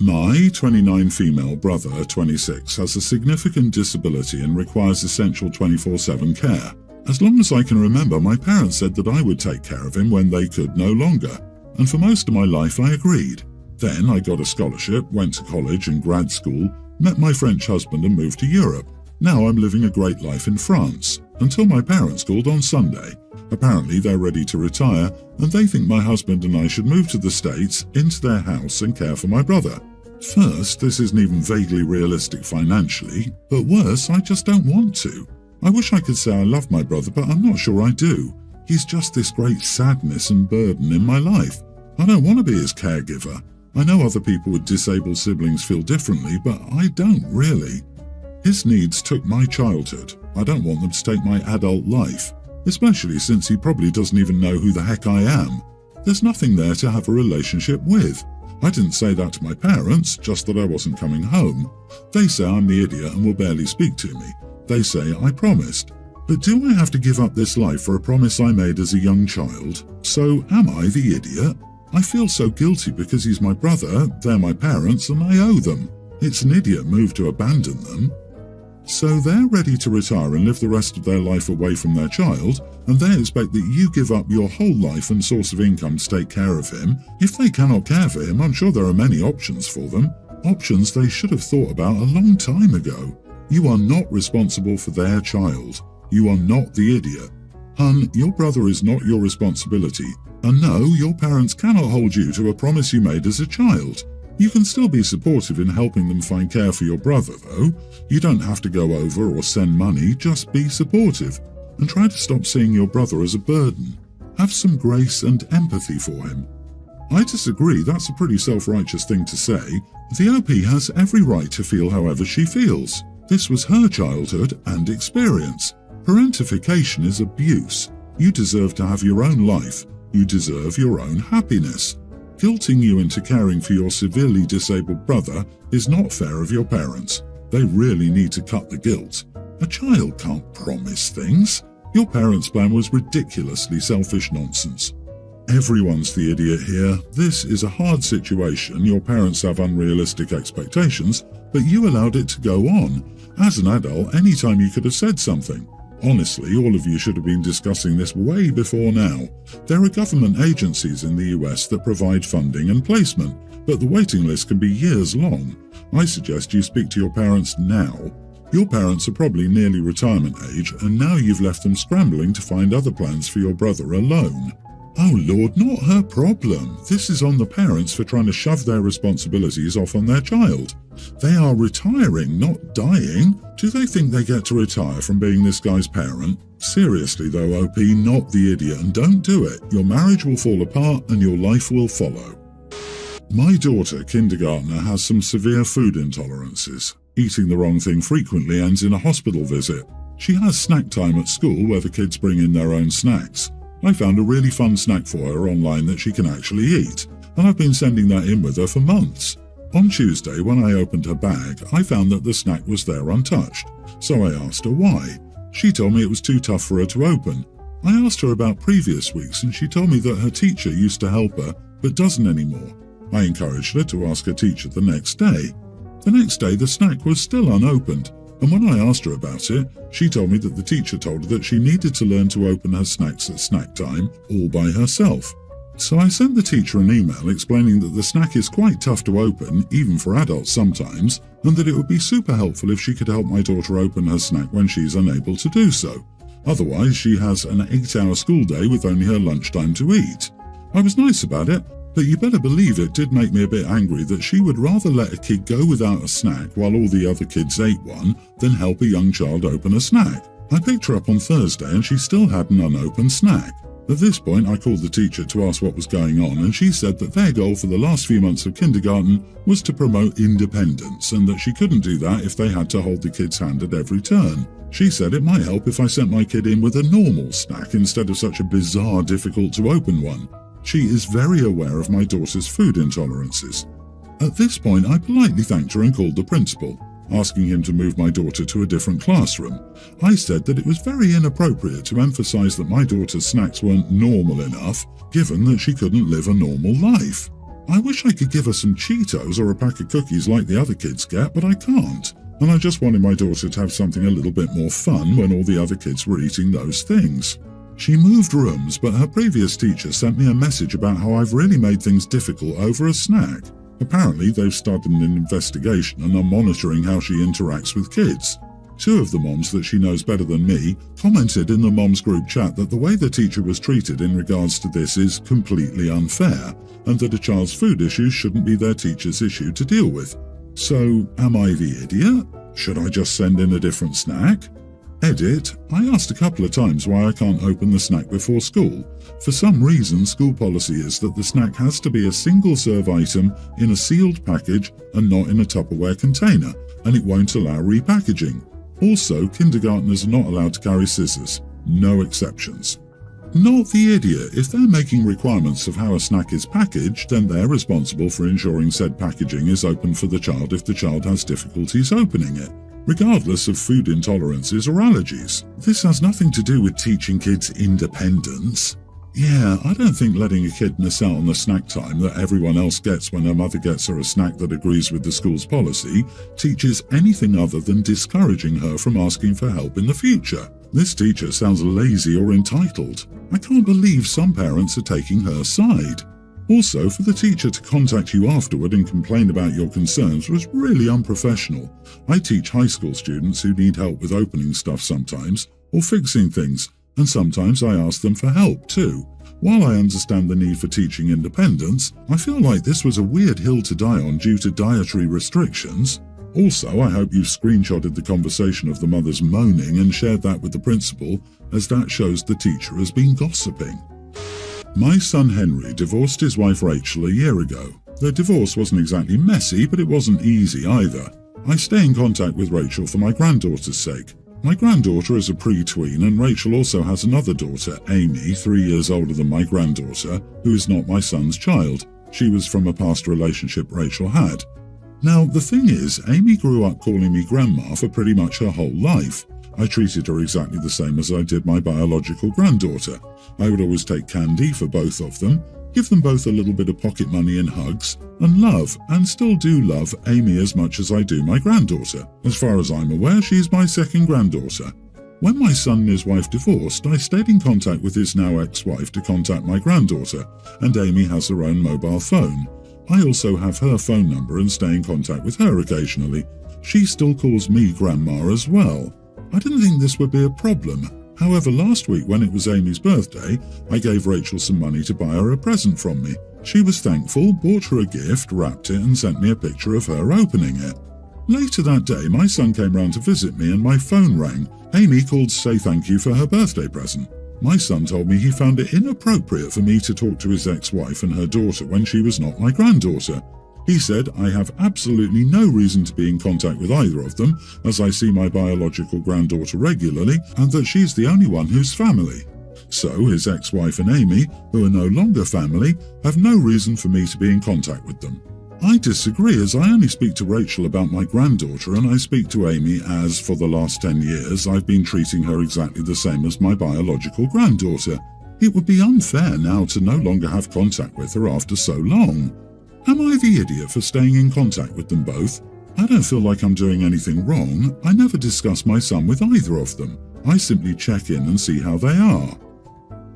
My 29 female brother, 26, has a significant disability and requires essential 24/7 care. As long as I can remember, my parents said that I would take care of him when they could no longer, and for most of my life I agreed. Then I got a scholarship, went to college and grad school, met my French husband and moved to Europe. Now I'm living a great life in France, until my parents called on Sunday. Apparently they're ready to retire, and they think my husband and I should move to the States, into their house and care for my brother. First, this isn't even vaguely realistic financially, but worse, I just don't want to. I wish I could say I love my brother, but I'm not sure I do. He's just this great sadness and burden in my life. I don't want to be his caregiver. I know other people with disabled siblings feel differently, but I don't really. His needs took my childhood. I don't want them to take my adult life, especially since he probably doesn't even know who the heck I am. There's nothing there to have a relationship with. I didn't say that to my parents, just that I wasn't coming home. They say I'm the idiot and will barely speak to me. They say I promised. But do I have to give up this life for a promise I made as a young child? So am I the idiot? I feel so guilty because he's my brother, they're my parents, and I owe them. It's an idiot move to abandon them. So they're ready to retire and live the rest of their life away from their child, and they expect that you give up your whole life and source of income to take care of him. If they cannot care for him, I'm sure there are many options for them. Options they should have thought about a long time ago. You are not responsible for their child. You are not the idiot. Hun, your brother is not your responsibility. And no, your parents cannot hold you to a promise you made as a child. You can still be supportive in helping them find care for your brother, though. You don't have to go over or send money, just be supportive. And try to stop seeing your brother as a burden. Have some grace and empathy for him. I disagree, that's a pretty self-righteous thing to say. The OP has every right to feel however she feels. This was her childhood and experience. Parentification is abuse. You deserve to have your own life. You deserve your own happiness. Guilting you into caring for your severely disabled brother is not fair of your parents. They really need to cut the guilt. A child can't promise things. Your parents' plan was ridiculously selfish nonsense. Everyone's the idiot here. This is a hard situation. Your parents have unrealistic expectations, but you allowed it to go on. As an adult, any time you could have said something. Honestly, all of you should have been discussing this way before now. There are government agencies in the US that provide funding and placement, but the waiting list can be years long. I suggest you speak to your parents now. Your parents are probably nearly retirement age, and now you've left them scrambling to find other plans for your brother alone. Oh Lord, not her problem. This is on the parents for trying to shove their responsibilities off on their child. They are retiring, not dying. Do they think they get to retire from being this guy's parent? Seriously though, OP, not the idiot, and don't do it. Your marriage will fall apart and your life will follow. My daughter, kindergartner, has some severe food intolerances. Eating the wrong thing frequently ends in a hospital visit. She has snack time at school where the kids bring in their own snacks. I found a really fun snack for her online that she can actually eat, and I've been sending that in with her for months. On Tuesday, when I opened her bag, I found that the snack was there untouched, so I asked her why. She told me it was too tough for her to open. I asked her about previous weeks, and she told me that her teacher used to help her, but doesn't anymore. I encouraged her to ask her teacher the next day. The next day, the snack was still unopened, and when I asked her about it, she told me that the teacher told her that she needed to learn to open her snacks at snack time all by herself. So I sent the teacher an email explaining that the snack is quite tough to open, even for adults sometimes, and that it would be super helpful if she could help my daughter open her snack when she's unable to do so. Otherwise, she has an 8-hour school day with only her lunchtime to eat. I was nice about it, but you better believe it did make me a bit angry that she would rather let a kid go without a snack while all the other kids ate one than help a young child open a snack. I picked her up on Thursday and she still had an unopened snack. At this point, I called the teacher to ask what was going on, and she said that their goal for the last few months of kindergarten was to promote independence and that she couldn't do that if they had to hold the kid's hand at every turn. She said it might help if I sent my kid in with a normal snack instead of such a bizarre, difficult to open one. She is very aware of my daughter's food intolerances. At this point, I politely thanked her and called the principal, asking him to move my daughter to a different classroom. I said that it was very inappropriate to emphasize that my daughter's snacks weren't normal enough, given that she couldn't live a normal life. I wish I could give her some Cheetos or a pack of cookies like the other kids get, but I can't. And I just wanted my daughter to have something a little bit more fun when all the other kids were eating those things. She moved rooms, but her previous teacher sent me a message about how I've really made things difficult over a snack. Apparently, they've started an investigation and are monitoring how she interacts with kids. 2 of the moms that she knows better than me commented in the moms group chat that the way the teacher was treated in regards to this is completely unfair, and that a child's food issues shouldn't be their teacher's issue to deal with. So, am I the idiot? Should I just send in a different snack? Edit, I asked a couple of times why I can't open the snack before school. For some reason, school policy is that the snack has to be a single-serve item in a sealed package and not in a Tupperware container, and it won't allow repackaging. Also, kindergartners are not allowed to carry scissors. No exceptions. Not the idiot. If they're making requirements of how a snack is packaged, then they're responsible for ensuring said packaging is open for the child if the child has difficulties opening it, regardless of food intolerances or allergies. This has nothing to do with teaching kids independence. Yeah, I don't think letting a kid miss out on the snack time that everyone else gets when her mother gets her a snack that agrees with the school's policy teaches anything other than discouraging her from asking for help in the future. This teacher sounds lazy or entitled. I can't believe some parents are taking her side. Also, for the teacher to contact you afterward and complain about your concerns was really unprofessional. I teach high school students who need help with opening stuff sometimes, or fixing things, and sometimes I ask them for help too. While I understand the need for teaching independence, I feel like this was a weird hill to die on due to dietary restrictions. Also, I hope you've screenshotted the conversation of the mothers moaning and shared that with the principal, as that shows the teacher has been gossiping. My son Henry divorced his wife Rachel a year ago. Their divorce wasn't exactly messy, but it wasn't easy either. I stay in contact with Rachel for my granddaughter's sake. My granddaughter is a pre-tween, and Rachel also has another daughter, Amy, 3 years older than my granddaughter, who is not my son's child. She was from a past relationship Rachel had. Now, the thing is, Amy grew up calling me grandma for pretty much her whole life. I treated her exactly the same as I did my biological granddaughter. I would always take candy for both of them, give them both a little bit of pocket money and hugs, and love, and still do love, Amy as much as I do my granddaughter. As far as I'm aware, she's my second granddaughter. When my son and his wife divorced, I stayed in contact with his now ex-wife to contact my granddaughter, and Amy has her own mobile phone. I also have her phone number and stay in contact with her occasionally. She still calls me grandma as well. I didn't think this would be a problem. However, last week when it was Amy's birthday, I gave Rachel some money to buy her a present from me. She was thankful, bought her a gift, wrapped it and sent me a picture of her opening it. Later that day, my son came round to visit me and my phone rang. Amy called to say thank you for her birthday present. My son told me he found it inappropriate for me to talk to his ex-wife and her daughter when she was not my granddaughter. He said, I have absolutely no reason to be in contact with either of them, as I see my biological granddaughter regularly, and that she's the only one who's family. So his ex-wife and Amy, who are no longer family, have no reason for me to be in contact with them. I disagree, as I only speak to Rachel about my granddaughter, and I speak to Amy as, for the last 10 years, I've been treating her exactly the same as my biological granddaughter. It would be unfair now to no longer have contact with her after so long. Am I the idiot for staying in contact with them both? I don't feel like I'm doing anything wrong. I never discuss my son with either of them. I simply check in and see how they are.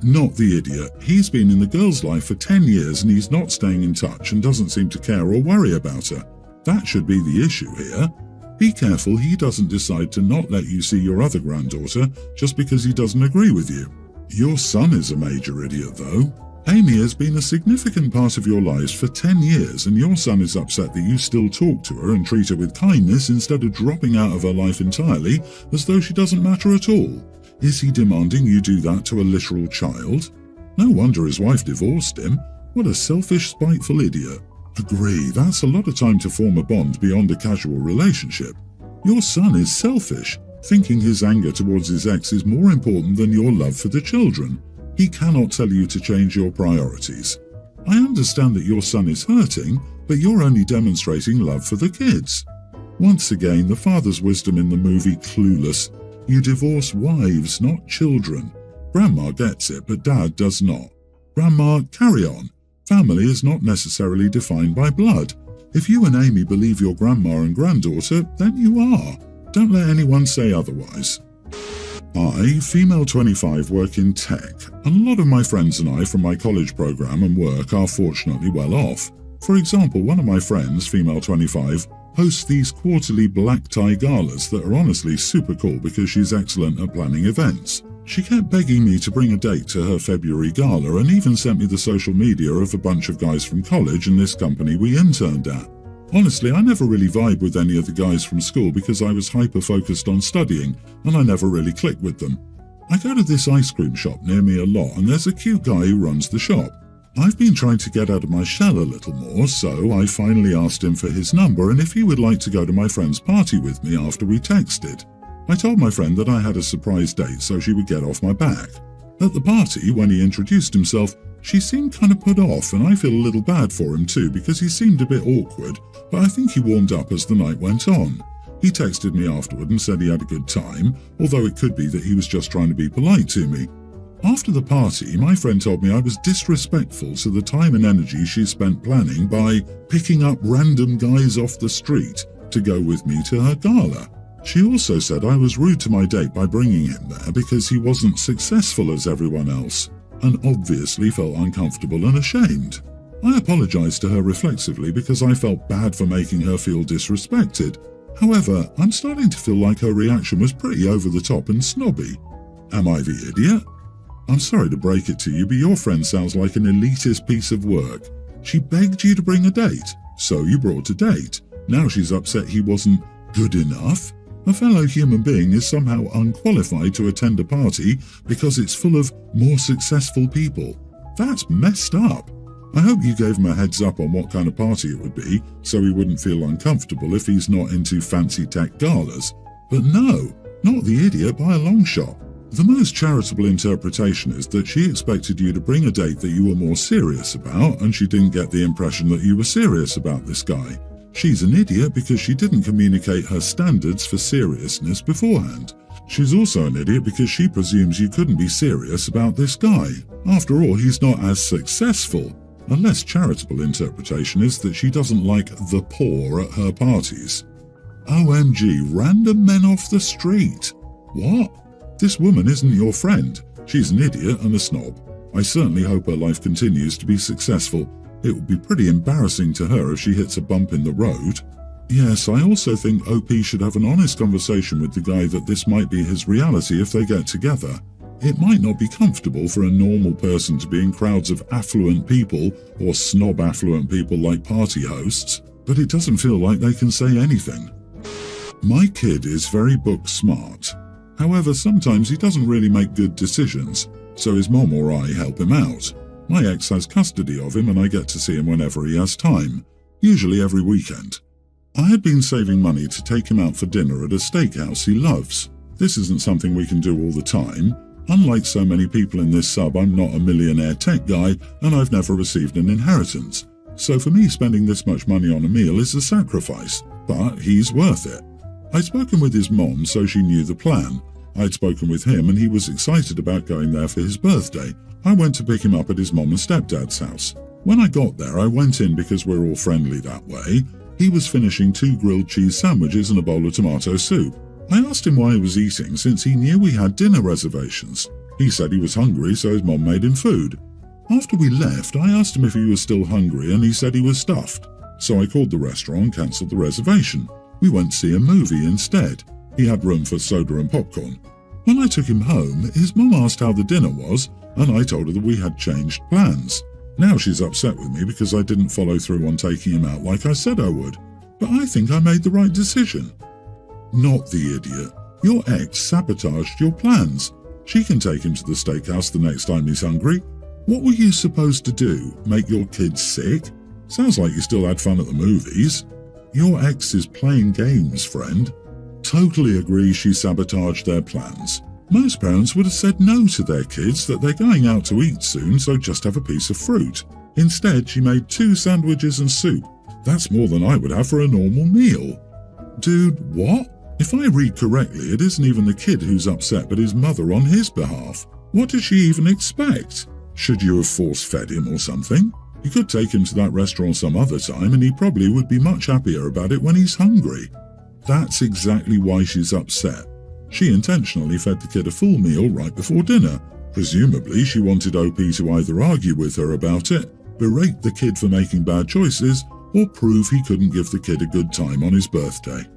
Not the idiot. He's been in the girl's life for 10 years and he's not staying in touch and doesn't seem to care or worry about her. That should be the issue here. Be careful he doesn't decide to not let you see your other granddaughter just because he doesn't agree with you. Your son is a major idiot, though. Amy has been a significant part of your lives for 10 years and your son is upset that you still talk to her and treat her with kindness instead of dropping out of her life entirely as though she doesn't matter at all. Is he demanding you do that to a literal child? No wonder his wife divorced him. What a selfish, spiteful idiot. Agree, that's a lot of time to form a bond beyond a casual relationship. Your son is selfish, thinking his anger towards his ex is more important than your love for the children. He cannot tell you to change your priorities. I understand that your son is hurting, but you're only demonstrating love for the kids. Once again, the father's wisdom in the movie Clueless. You divorce wives, not children. Grandma gets it, but Dad does not. Grandma, carry on. Family is not necessarily defined by blood. If you and Amy believe your grandma and granddaughter, then you are. Don't let anyone say otherwise. I, female 25, work in tech, and a lot of my friends and I from my college program and work are fortunately well off. For example, one of my friends, female 25, hosts these quarterly black tie galas that are honestly super cool because she's excellent at planning events. She kept begging me to bring a date to her February gala and even sent me the social media of a bunch of guys from college and this company we interned at. Honestly, I never really vibe with any of the guys from school because I was hyper-focused on studying and I never really clicked with them. I go to this ice cream shop near me a lot and there's a cute guy who runs the shop. I've been trying to get out of my shell a little more, so I finally asked him for his number and if he would like to go to my friend's party with me after we texted. I told my friend that I had a surprise date so she would get off my back. At the party, when he introduced himself, she seemed kind of put off and I feel a little bad for him too because he seemed a bit awkward, but I think he warmed up as the night went on. He texted me afterward and said he had a good time, although it could be that he was just trying to be polite to me. After the party, my friend told me I was disrespectful to the time and energy she spent planning by picking up random guys off the street to go with me to her gala. She also said I was rude to my date by bringing him there because he wasn't successful as everyone else, and obviously felt uncomfortable and ashamed. I apologized to her reflexively because I felt bad for making her feel disrespected. However, I'm starting to feel like her reaction was pretty over the top and snobby. Am I the idiot? I'm sorry to break it to you, but your friend sounds like an elitist piece of work. She begged you to bring a date, so you brought a date. Now she's upset he wasn't good enough? A fellow human being is somehow unqualified to attend a party because it's full of more successful people. That's messed up. I hope you gave him a heads up on what kind of party it would be, so he wouldn't feel uncomfortable if he's not into fancy tech galas. But no, not the idiot by a long shot. The most charitable interpretation is that she expected you to bring a date that you were more serious about, and she didn't get the impression that you were serious about this guy. She's an idiot because she didn't communicate her standards for seriousness beforehand. She's also an idiot because she presumes you couldn't be serious about this guy. After all, he's not as successful. A less charitable interpretation is that she doesn't like the poor at her parties. OMG, random men off the street. What? This woman isn't your friend. She's an idiot and a snob. I certainly hope her life continues to be successful. It would be pretty embarrassing to her if she hits a bump in the road. Yes, I also think OP should have an honest conversation with the guy that this might be his reality if they get together. It might not be comfortable for a normal person to be in crowds of affluent people or snob affluent people like party hosts, but it doesn't feel like they can say anything. My kid is very book smart. However, sometimes he doesn't really make good decisions, so his mom or I help him out. My ex has custody of him and I get to see him whenever he has time, usually every weekend. I had been saving money to take him out for dinner at a steakhouse he loves. This isn't something we can do all the time. Unlike so many people in this sub, I'm not a millionaire tech guy and I've never received an inheritance. So for me, spending this much money on a meal is a sacrifice, but he's worth it. I'd spoken with his mom, so she knew the plan. I'd spoken with him and he was excited about going there for his birthday. I went to pick him up at his mom and stepdad's house. When I got there, I went in because we're all friendly that way. He was finishing 2 grilled cheese sandwiches and a bowl of tomato soup. I asked him why he was eating since he knew we had dinner reservations. He said he was hungry, so his mom made him food. After we left, I asked him if he was still hungry and he said he was stuffed. So I called the restaurant and cancelled the reservation. We went to see a movie instead. He had room for soda and popcorn. When I took him home, his mum asked how the dinner was, and I told her that we had changed plans. Now she's upset with me because I didn't follow through on taking him out like I said I would. But I think I made the right decision. Not the idiot. Your ex sabotaged your plans. She can take him to the steakhouse the next time he's hungry. What were you supposed to do? Make your kid sick? Sounds like you still had fun at the movies. Your ex is playing games, friend. Totally agree she sabotaged their plans. Most parents would have said no to their kids that they're going out to eat soon, so just have a piece of fruit. Instead, she made 2 sandwiches and soup. That's more than I would have for a normal meal. Dude, what? If I read correctly, it isn't even the kid who's upset but his mother on his behalf. What does she even expect? Should you have force-fed him or something? You could take him to that restaurant some other time and he probably would be much happier about it when he's hungry. That's exactly why she's upset. She intentionally fed the kid a full meal right before dinner. Presumably, she wanted OP to either argue with her about it, berate the kid for making bad choices, or prove he couldn't give the kid a good time on his birthday.